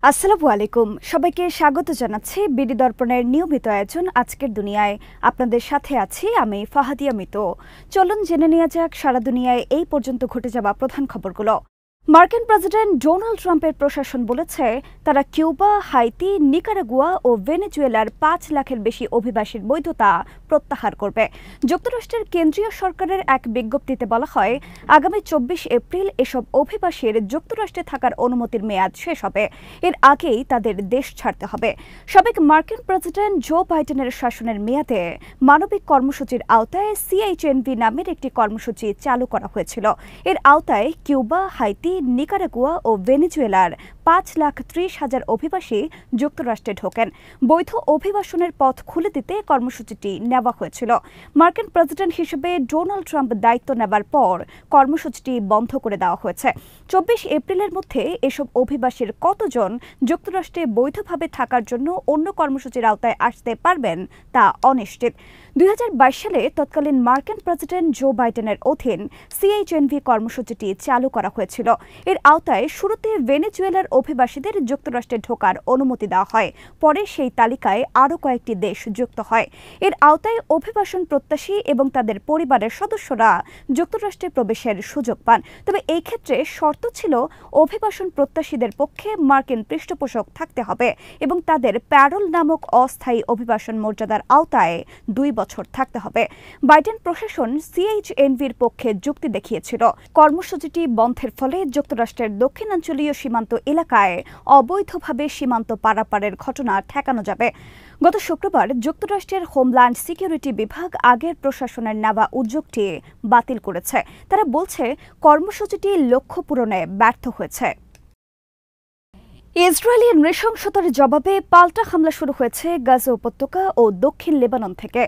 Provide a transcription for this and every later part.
আসসালামু আলাইকুম সবাইকে স্বাগত জানাচ্ছি বিডি দর্পণের নিয়মিত আয়োজন আজকের দুনিয়ায় আপনাদের সাথে আছি আমি ফাহাদিয়া মিতু। চলুন জেনে নেওয়া যাক সারা দুনিয়ায় এই পর্যন্ত ঘটে যাওয়া প্রধান খবরগুলো। মার্কিন প্রেসিডেন্ট ডোনাল্ড ট্রাম্পের প্রশাসন বলেছে তারা কিউবা, হাইতি, নিকারাগুয়া ও ভেনেজুয়েলার ৫ লাখের বেশি অভিবাসীর বৈধতা প্রত্যাহার করবে। যুক্তরাষ্ট্রের কেন্দ্রীয় সরকারের এক বিজ্ঞপ্তিতে বলা হয়, আগামী ২৪ এপ্রিল এসব অভিবাসীর যুক্তরাষ্ট্রে থাকার অনুমতির মেয়াদ শেষ হবে। এর আগেই তাদের দেশ ছাড়তে হবে। সাবেক মার্কিন প্রেসিডেন্ট জো বাইডেনের শাসনের মেয়াদে মানবিক কর্মসূচির আওতায় CHNV নামের একটি কর্মসূচি চালু করা হয়েছিল। এর আওতায় কিউবা, হাইতি, নিকারাগুয়া ও ভেনেজুয়েলার ৫,৩০,০০০ অভিবাসী যুক্তরাষ্ট্রে ঢোকেন। বৈধ অভিবাসনের পথ খুলে দিতে কর্মসূচিটি নেওয়া হয়েছিল। মার্কিন প্রেসিডেন্ট হিসেবে ডোনাল্ড ট্রাম্প দায়িত্ব নেবার পর কর্মসূচিটি বন্ধ করে দেওয়া হয়েছে। ২৪ এপ্রিলের মধ্যে এসব অভিবাসীর কতজন যুক্তরাষ্ট্রে বৈধভাবে থাকার জন্য অন্য কর্মসূচির আওতায় আসতে পারবেন তা অনিশ্চিত। ২০২২ সালে তৎকালীন মার্কিন প্রেসিডেন্ট জো বাইডেনের অধীন CHNV কর্মসূচিটি চালু করা হয়েছিল। এর আওতায় শুরুতে ভেনেজুয়েলার অভিবাসীদের যুক্তরাষ্ট্রে ঢোকার অনুমতি দেওয়া হয়। পরে সেই তালিকায় আরও কয়েকটি দেশ যুক্ত হয়। এর আওতায় অভিবাসন প্রত্যাশী এবং তাদের পরিবারের সদস্যরা যুক্তরাষ্ট্রে প্রবেশের সুযোগ পান। তবে এই ক্ষেত্রে শর্ত ছিল অভিবাসন প্রত্যাশীদের পক্ষে মার্কিন পৃষ্ঠপোষক থাকতে হবে এবং তাদের প্যারোল নামক অস্থায়ী অভিবাসন মর্যাদার আওতায় ২ বছর থাকতে হবে। বাইডেন প্রশাসন CHNVর পক্ষে যুক্তি দেখিয়েছিল। কর্মসূচিটি বন্ধের ফলে যুক্তরাষ্ট্রের দক্ষিণাঞ্চলীয় সীমান্ত এলাকায় অবৈধভাবে সীমান্ত পারাপারের ঘটনা ঠেকানো যাবে। গত শুক্রবার যুক্তরাষ্ট্রের হোমল্যান্ড সিকিউরিটি বিভাগ আগের প্রশাসনের নেওয়া উদ্যোগটি বাতিল করেছে। তারা বলছে কর্মসূচিটি লক্ষ্য পূরণে ব্যর্থ হয়েছে। ইসরায়েলি নৃশংসতার জবাবে পাল্টা হামলা শুরু হয়েছে গাজা উপত্যকা ও দক্ষিণ লেবানন থেকে।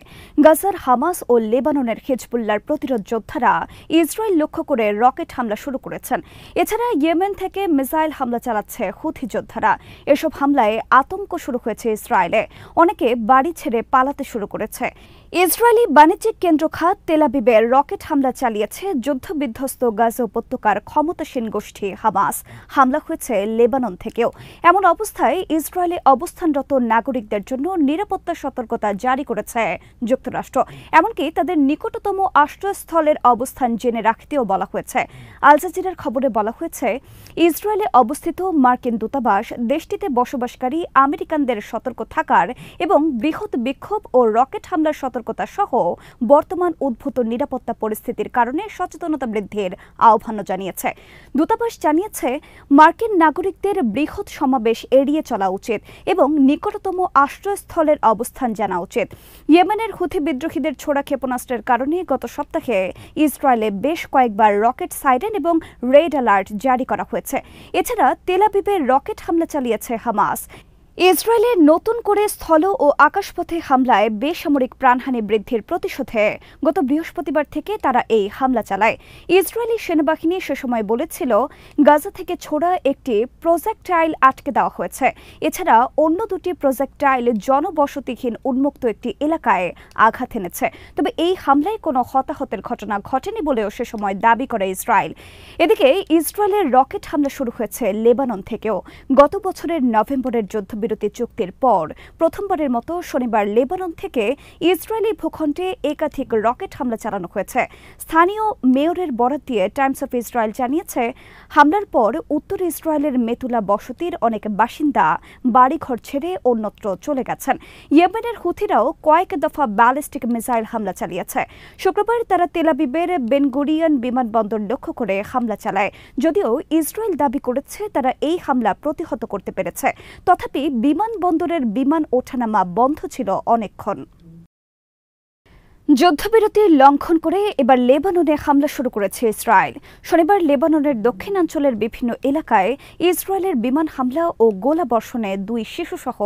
গাজার হামাস ও লেবাননের হিজবুল্লাহর প্রতিরোধ যোদ্ধারা ইসরায়েল লক্ষ্য করে রকেট হামলা শুরু করেছেন। এছাড়া ইয়েমেন থেকে মিসাইল হামলা চালাচ্ছে হুথি যোদ্ধারা। এসব হামলায় আতঙ্ক শুরু হয়েছে ইসরায়েলে। অনেকে বাড়ি ছেড়ে পালাতে শুরু করেছে। ইসরায়েলি বাণিজ্যিক কেন্দ্র খাত তেল আবিবে রকেট হামলা চালিয়েছে যুদ্ধবিধ্বস্ত গাজা উপত্যকার ক্ষমতাসীন গোষ্ঠী হামাস। হামলা হয়েছে লেবানন থেকেও। এমন অবস্থায় ইসরায়েলে অবস্থানরত নাগরিকদের জন্য নিরাপত্তা সতর্কতা জারি করেছে যুক্তরাষ্ট্র। এমনকি তাদের নিকটতম আশ্রয়স্থলের অবস্থান জেনে রাখতেও বলা হয়েছে। আল জাজিরার খবরে বলা হয়েছে, ইসরায়েলে অবস্থিত মার্কিন দূতাবাস দেশটিতে বসবাসকারী আমেরিকানদের সতর্ক থাকার এবং বৃহৎ বিক্ষোভ ও রকেট হামলার সতর্কতা সহ বর্তমান উদ্ভূত নিরাপত্তা পরিস্থিতির কারণে সচেতনতা বৃদ্ধির আহ্বান জানিয়েছে। দূতাবাস জানিয়েছে, মার্কিন নাগরিকদের বৃহৎ সমাবেশ এড়িয়ে চলা উচিত এবং নিকটতম আশ্রয়স্থলের অবস্থান জানা উচিত। ইয়েমেনের হুথি বিদ্রোহীদের ছোড়া ক্ষেপণাস্ত্রের কারণে গত সপ্তাহে ইসরায়েলে বেশ কয়েকবার রকেট সাইরেন এবং রেড অ্যালার্ট জারি করা হয়েছে। এছাড়া তেল আবিবে রকেট হামলা চালিয়েছে হামাস। ইসরায়েলের নতুন করে স্থল ও আকাশপথে হামলায় বেসামরিক প্রাণহানি বৃদ্ধির প্রতিশোধে গত বৃহস্পতিবার থেকে তারা এই হামলা চালায়। ইসরায়েলি সেনাবাহিনী সে সময় বলেছিল, গাজা থেকে ছোড়া একটি প্রজেক্টাইল আটকে দেওয়া হয়েছে। এছাড়া অন্য দুটি প্রজেক্টাইল জনবসতিহীন উন্মুক্ত একটি এলাকায় আঘাত এনেছে। তবে এই হামলায় কোনো হতাহতের ঘটনা ঘটেনি বলেও সে সময় দাবি করে ইসরায়েল। এদিকে ইসরায়েলের রকেট হামলা শুরু হয়েছে লেবানন থেকেও। গত বছরের নভেম্বরের যুদ্ধবিরতি চুক্তির পর প্রথমবারের মতো শনিবার লেবানন থেকে ইসরায়েলি ভূখণ্ডে একাধিক রকেট হামলা চালানো হয়েছে। স্থানীয় মেয়রের বরাত দিয়ে টাইমস অফ ইসরায়েল জানিয়েছে, হামলার পর উত্তর ইসরায়েলের মেতুলা বসতির অনেক বাসিন্দা বাড়িঘর ছেড়ে অন্যত্র চলে গেছেন। ইয়েমেনের হুথিরাও কয়েক দফা ব্যালিস্টিক মিসাইল হামলা চালিয়েছে। শুক্রবার তারা তেল আবিবের বেন গুরিয়ন বিমানবন্দর লক্ষ্য করে হামলা চালায়। যদিও ইসরায়েল দাবি করেছে তারা এই হামলা প্রতিহত করতে পেরেছে। তথাপি বিমানবন্দরের বিমান ওঠানামা বন্ধ ছিল অনেকক্ষণ। যুদ্ধবিরতি লঙ্ঘন করে এবার লেবাননে হামলা শুরু করেছে ইসরায়েল। শনিবার লেবাননের দক্ষিণাঞ্চলের বিভিন্ন এলাকায় ইসরায়েলের বিমান হামলা ও গোলাবর্ষণে 2 শিশুসহ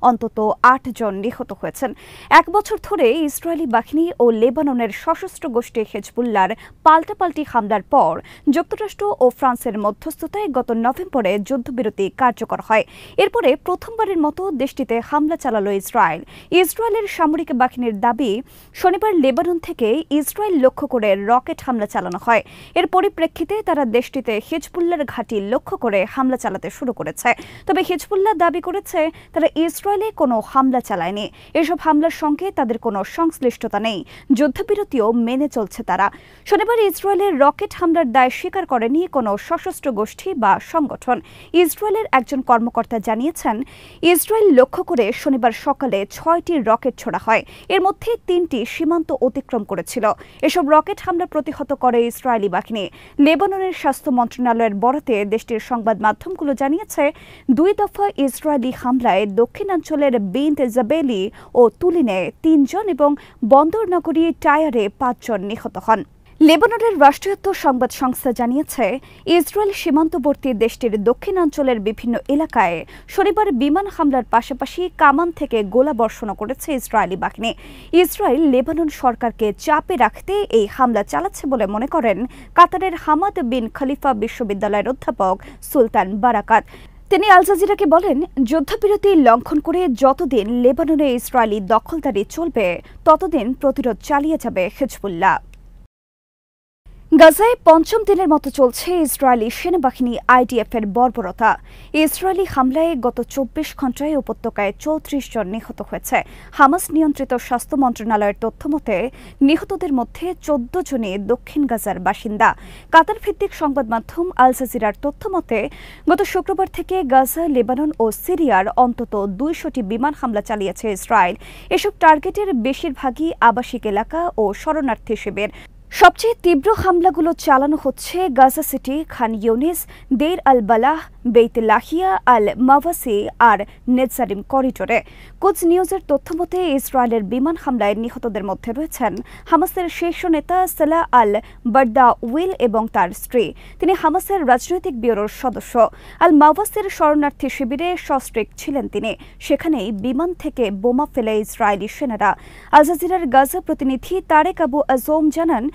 অন্তত 8 জন নিহত হয়েছেন। 1 বছর ধরে ইসরায়েলি বাহিনী ও লেবাননের সশস্ত্র গোষ্ঠী হিজবুল্লাহর পাল্টাপাল্টি হামলার পর যুক্তরাষ্ট্র ও ফ্রান্সের মধ্যস্থতায় গত নভেম্বরে যুদ্ধবিরতি কার্যকর হয়। এরপরে প্রথমবারের মতো দেশটিতে হামলা চালালো ইসরায়েল। ইসরায়েলের সামরিক বাহিনীর দাবি, শনিবার লেবানন থেকে ইসরায়েল লক্ষ্য করে রকেট হামলা চালানো হয়। এর পরিপ্রেক্ষিতে তারা দেশটিতে হিজবুল্লাহর ঘাঁটি লক্ষ্য করে হামলা চালাতে শুরু করেছে। তবে হিজবুল্লাহ দাবি করেছে তারা ইসরায়েলে কোনো হামলা চালায়নি। এসব হামলার সঙ্গে তাদের কোনো সংশ্লিষ্টতা নেই। যুদ্ধবিরতিও মেনে চলছে তারা। শনিবার ইসরায়েলের রকেট হামলার দায় স্বীকার করেনি কোনো সশস্ত্র গোষ্ঠী বা সংগঠন। ইসরায়েলের একজন কর্মকর্তা জানিয়েছেন, ইসরায়েল লক্ষ্য করে শনিবার সকালে 6টি রকেট ছোড়া হয়। এর মধ্যে 3টি সীমান্ত অতিক্রম করেছিল। এসব রকেট হামলা প্রতিহত করে ইসরায়েলি বাহিনী। লেবাননের স্বাস্থ্য মন্ত্রণালয়ের বরাতে দেশটির সংবাদ মাধ্যমগুলো জানিয়েছে, 2 দফা ইসরায়েলি হামলায় দক্ষিণাঞ্চলের বিন্ট জাবেলি ও তুলিনে 3 জন এবং বন্দর নগরী টায়ারে 5 জন নিহত হন। লেবাননের রাষ্ট্রায়ত্ত সংবাদ সংস্থা জানিয়েছে, ইসরায়েল সীমান্তবর্তী দেশটির দক্ষিণাঞ্চলের বিভিন্ন এলাকায় শনিবার বিমান হামলার পাশাপাশি কামান থেকে গোলাবর্ষণ করেছে ইসরায়েলি বাহিনী। ইসরায়েল লেবানন সরকারকে চাপে রাখতে এই হামলা চালাচ্ছে বলে মনে করেন কাতারের হামাদ বিন খলিফা বিশ্ববিদ্যালয়ের অধ্যাপক সুলতান বারাকাত। তিনি আল জাজিরাকে বলেন, যুদ্ধবিরতি লঙ্ঘন করে যতদিন লেবাননে ইসরায়েলি দখলদারি চলবে ততদিন প্রতিরোধ চালিয়ে যাবে হিজবুল্লাহ। গাজায় 5ম দিনের মতো চলছে ইসরায়েলি সেনাবাহিনী আইডিএফের বর্বরতা। ইসরায়েলি হামলায় গত 24 ঘণ্টায় উপত্যকায় 34 জন নিহত হয়েছে। হামাস নিয়ন্ত্রিত স্বাস্থ্য মন্ত্রণালয়ের তথ্যমতে নিহতদের মধ্যে 14 জনই দক্ষিণ গাজার বাসিন্দা। কাতার ভিত্তিক সংবাদ মাধ্যম আল জাজিরার তথ্যমতে গত শুক্রবার থেকে গাজা, লেবানন ও সিরিয়ার অন্তত 200টি বিমান হামলা চালিয়েছে ইসরায়েল। এসব টার্গেটের বেশিরভাগই আবাসিক এলাকা ও শরণার্থী শিবির। সবচেয়ে তীব্র হামলাগুলো চালানো হচ্ছে গাজা সিটি, খান ইউনিস, দেইর আল বালাহ, বেইত লাহিয়া, আল মাওয়াসি আর নেতজারিম করিডোরে। কুদস নিউজের তথ্যমতে ইসরায়েলের বিমান হামলায় নিহতদের মধ্যে রয়েছেন হামাসের শীর্ষ নেতা সালাহ আল বারদা উইল এবং তার স্ত্রী। তিনি হামাসের রাজনৈতিক ব্যুরোর সদস্য। আল মাওয়াসির শরণার্থী শিবিরে সস্ত্রীক ছিলেন তিনি। সেখানেই বিমান থেকে বোমা ফেলে ইসরায়েলি সেনারা। আল জাজিরার গাজা প্রতিনিধি তারেক আবু আজম জানান,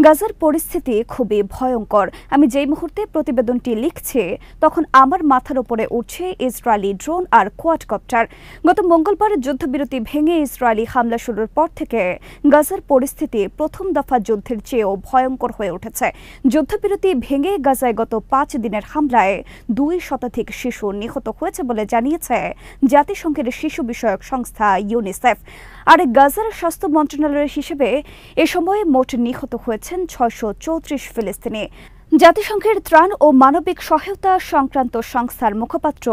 গাজার পরিস্থিতি খুবই ভয়ঙ্কর। আমি যেই মুহূর্তে প্রতিবেদনটি লিখছি তখন আমার মাথার উপরে উঠছে ইসরায়েলি ড্রোন আর কোয়াডকপ্টার। গত মঙ্গলবার যুদ্ধবিরতি ভেঙে ইসরায়েলি হামলা শুরুর পর থেকে গাজার পরিস্থিতি প্রথম দফা যুদ্ধের চেয়েও ভয়ঙ্কর হয়ে উঠেছে। যুদ্ধবিরতি ভেঙে গাজায় গত 5 দিনের হামলায় 2 শতাধিক শিশু নিহত হয়েছে বলে জানিয়েছে জাতিসংঘের শিশু বিষয়ক সংস্থা ইউনিসেফ। আর গাজার স্বাস্থ্য মন্ত্রণালয়ের হিসেবে এ সময়ে মোট নিহত হয়েছেন 634 ফিলিস্তিনি। জাতিসংঘের ত্রাণ ও মানবিক সহায়তা সংক্রান্ত সংস্থার মুখপাত্র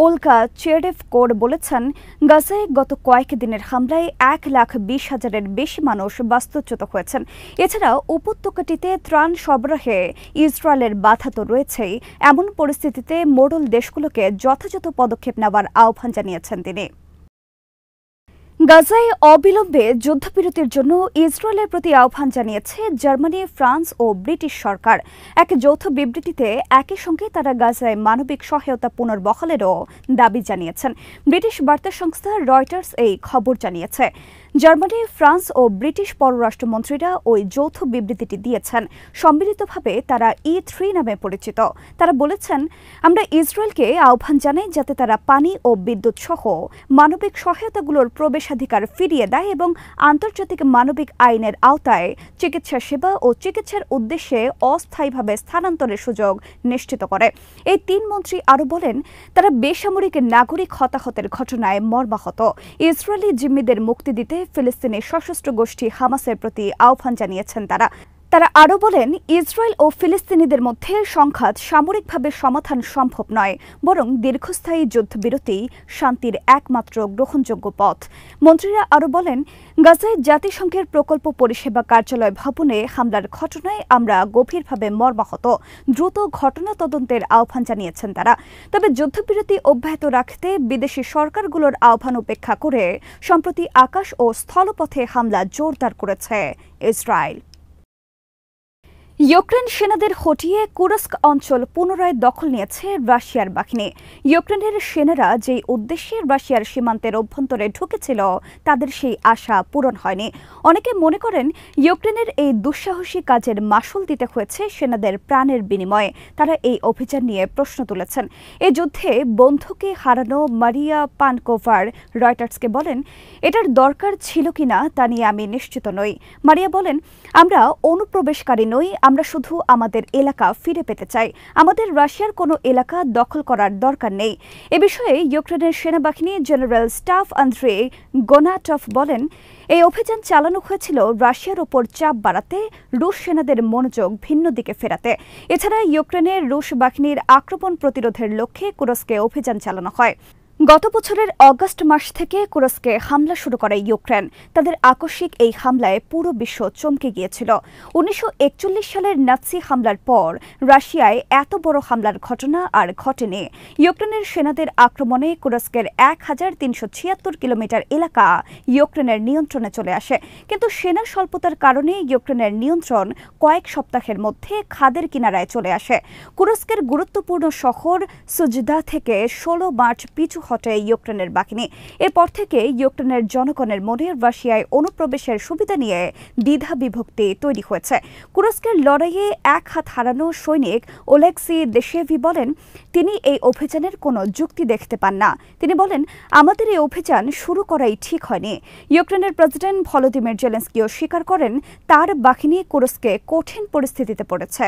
ওলগা চেরেভকোর বলেছেন, গাজায় গত কয়েকদিনের হামলায় 1,20,000-এর বেশি মানুষ বাস্তুচ্যুত হয়েছেন। এছাড়া উপত্যকাটিতে ত্রাণ সরবরাহে ইসরায়েলের বাধা তো রয়েছেই। এমন পরিস্থিতিতে মোড়ল দেশগুলোকে যথাযথ পদক্ষেপ নেওয়ার আহ্বান জানিয়েছেন তিনি। গাজায় অবিলম্বে যুদ্ধবিরতির জন্য ইসরায়েলের প্রতি আহ্বান জানিয়েছে জার্মানি, ফ্রান্স ও ব্রিটিশ সরকার। এক যৌথ বিবৃতিতে একই সঙ্গে তারা গাজায় মানবিক সহায়তা পুনর্বহালেরও দাবি জানিয়েছেন। ব্রিটিশ বার্তা সংস্থা রয়টার্স এই খবর জানিয়েছে। জার্মানি, ফ্রান্স ও ব্রিটিশ পররাষ্ট্রমন্ত্রীরা ওই যৌথ বিবৃতিটি দিয়েছেন। সম্মিলিতভাবে তারা E3 নামে পরিচিত। তারা বলেছেন, আমরা ইসরায়েলকে আহ্বান জানাই যাতে তারা পানি ও বিদ্যুৎ সহ মানবিক সহায়তাগুলোর প্রবেশাধিকার ফিরিয়ে দেয় এবং আন্তর্জাতিক মানবিক আইনের আওতায় চিকিৎসা সেবা ও চিকিৎসার উদ্দেশ্যে অস্থায়ীভাবে স্থানান্তরের সুযোগ নিশ্চিত করে। এই 3 মন্ত্রী আরও বলেন, তারা বেসামরিক নাগরিক হতাহতের ঘটনায় মর্মাহত। ইসরায়েলি জিম্মিদের মুক্তি দিতে ফিলিস্তিনি সশস্ত্র গোষ্ঠী হামাসের প্রতি আহ্বান জানিয়েছেন তারা। আরও বলেন, ইসরায়েল ও ফিলিস্তিনিদের মধ্যে সংঘাত সামরিকভাবে সমাধান সম্ভব নয়, বরং দীর্ঘস্থায়ী যুদ্ধবিরতি শান্তির একমাত্র গ্রহণযোগ্য পথ। মন্ত্রীরা আরও বলেন, গাজায় জাতিসংঘের প্রকল্প পরিষেবা কার্যালয় ভবনে হামলার ঘটনায় আমরা গভীরভাবে মর্মাহত। দ্রুত ঘটনা তদন্তের আহ্বান জানিয়েছেন তারা। তবে যুদ্ধবিরতি অব্যাহত রাখতে বিদেশি সরকারগুলোর আহ্বান উপেক্ষা করে সম্প্রতি আকাশ ও স্থলপথে হামলা জোরদার করেছে ইসরায়েল। ইউক্রেন সেনাদের হটিয়ে কুরস্ক অঞ্চল পুনরায় দখল নিয়েছে রাশিয়ার বাহিনী। ইউক্রেনের সেনারা যেই উদ্দেশ্যে রাশিয়ার সীমান্তের অভ্যন্তরে ঢুকেছিল তাদের সেই আশা পূরণ হয়নি। অনেকে মনে করেন ইউক্রেনের এই দুঃসাহসী কাজের মাসুল দিতে হয়েছে সেনাদের প্রাণের বিনিময়ে। তারা এই অভিযান নিয়ে প্রশ্ন তুলেছেন। এই যুদ্ধে বন্ধুকে হারানো মারিয়া পানকোভার রয়টার্সকে বলেন, এটার দরকার ছিল কিনা তা নিয়ে আমি নিশ্চিত নই। মারিয়া বলেন, আমরা অনুপ্রবেশকারী নই, আমরা শুধু আমাদের এলাকা ফিরে পেতে চাই। আমাদের রাশিয়ার কোনো এলাকা দখল করার দরকার নেই। এ বিষয়ে ইউক্রেনের সেনাবাহিনী জেনারেল স্টাফ আন্দ্রে গোনাটভ বলেন, এই অভিযান চালানো হয়েছিল রাশিয়ার ওপর চাপ বাড়াতে, রুশ সেনাদের মনোযোগ ভিন্ন দিকে ফেরাতে। এছাড়া ইউক্রেনের রুশ বাহিনীর আক্রমণ প্রতিরোধের লক্ষ্যে কুরস্কে অভিযান চালানো হয়। গত বছরের অগাস্ট মাস থেকে কুরস্কে হামলা শুরু করে ইউক্রেন। তাদের আকস্মিক এই হামলায় পুরো বিশ্ব চমকে গিয়েছিল। 1941 সালের নাৎসি হামলার পর রাশিয়ায় এত বড় হামলার ঘটনা আর ঘটেনি। ইউক্রেনের সেনাদের আক্রমণে কুরস্কের 1376 কিলোমিটার এলাকা ইউক্রেনের নিয়ন্ত্রণে চলে আসে। কিন্তু সেনা স্বল্পতার কারণে ইউক্রেনের নিয়ন্ত্রণ কয়েক সপ্তাহের মধ্যে খাদের কিনারায় চলে আসে। কুরস্কের গুরুত্বপূর্ণ শহর সুজদা থেকে 16 মার্চ পিছু হটে ইউক্রেনের বাহিনী। এরপর থেকে ইউক্রেনের জনগণের মনে রাশিয়ায় অনুপ্রবেশের সুবিধা নিয়ে দ্বিধা বিভক্তি তৈরি হয়েছে। কুরস্কের লড়াইয়ে এক হাত হারানো সৈনিক ওলেক্সি দেশেভি বলেন, তিনি এই অভিযানের কোনো যুক্তি দেখতে পান না। তিনি বলেন, আমাদের এই অভিযান শুরু করাই ঠিক হয়নি। ইউক্রেনের প্রেসিডেন্ট ভলোদিমির জেলেনস্কিও স্বীকার করেন, তার বাহিনী কুরস্কে কঠিন পরিস্থিতিতে পড়েছে।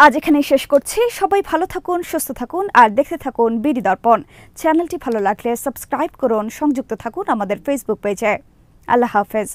আজ এখানেই শেষ করছি। সবাই ভালো থাকুন, সুস্থ থাকুন আর দেখতে থাকুন বিডি দর্পণ। চ্যানেলটি ভালো লাগলে সাবস্ক্রাইব করুন, সংযুক্ত থাকুন আমাদের ফেসবুক পেজে। আল্লাহ হাফেজ।